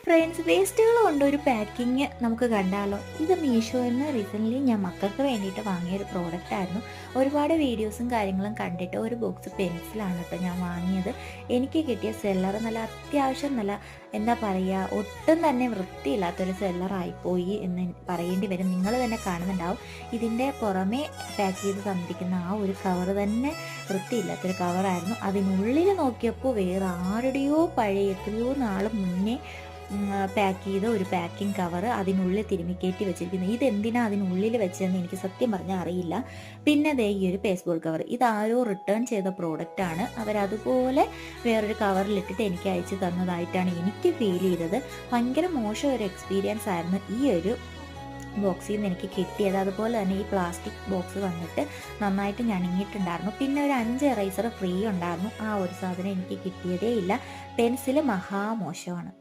Friends, വേസ്റ്റുകൾ കൊണ്ട് ഒരു പാക്കിങ് നമുക്ക് കണ്ടാലോ? ഇത് മീഷോയിൽ നിന്ന് റീസെൻ്റ്ലി ഞാൻ മക്കൾക്ക് വേണ്ടിയിട്ട് വാങ്ങിയ ഒരു പ്രോഡക്റ്റ് ആയിരുന്നു. ഒരുപാട് വീഡിയോസും കാര്യങ്ങളും കണ്ടിട്ട് ഒരു ബോക്സ് പെൻസിലാണ് കേട്ടോ ഞാൻ വാങ്ങിയത്. എനിക്ക് കിട്ടിയ സെല്ലർ നല്ല അത്യാവശ്യം നല്ല എന്താ പറയുക, ഒട്ടും തന്നെ വൃത്തിയില്ലാത്തൊരു സെല്ലറായിപ്പോയി എന്ന് പറയേണ്ടി വരും. നിങ്ങൾ തന്നെ കാണുന്നുണ്ടാവും. ഇതിൻ്റെ പുറമേ പാക്ക് ചെയ്ത് തന്നിരിക്കുന്ന ആ ഒരു കവർ തന്നെ വൃത്തിയില്ലാത്തൊരു കവറായിരുന്നു. അതിനുള്ളിൽ നോക്കിയപ്പോൾ വേറെ ആരുടെയോ പഴയ എത്രയോ നാൾ മുന്നേ പാക്ക് ചെയ്ത ഒരു പാക്കിംഗ് കവർ അതിനുള്ളിൽ തിരുമിക്കയറ്റി വെച്ചിരിക്കുന്നത്. ഇതെന്തിനാ അതിനുള്ളിൽ വെച്ചതെന്ന് എനിക്ക് സത്യം പറഞ്ഞാൽ അറിയില്ല. പിന്നെ ദേ ഈ ഒരു പേസ്ബോൾ കവർ, ഇതാരോ റിട്ടേൺ ചെയ്ത പ്രോഡക്റ്റാണ്. അവരതുപോലെ വേറൊരു കവറിലിട്ടിട്ട് എനിക്ക് അയച്ചു തന്നതായിട്ടാണ് എനിക്ക് ഫീൽ ചെയ്തത്. ഭയങ്കര മോശം ഒരു എക്സ്പീരിയൻസ് ആയിരുന്നു ഈ ഒരു ബോക്സിൽ നിന്ന് എനിക്ക് കിട്ടിയത്. അതുപോലെ തന്നെ ഈ പ്ലാസ്റ്റിക് ബോക്സ് വന്നിട്ട് നന്നായിട്ട് ഞണങ്ങിയിട്ടുണ്ടായിരുന്നു. പിന്നെ ഒരു 5 എറൈസർ ഫ്രീ ഉണ്ടായിരുന്നു. ആ ഒരു സാധനം എനിക്ക് കിട്ടിയതേ ഇല്ല. പെൻസിൽ മഹാമോശമാണ്.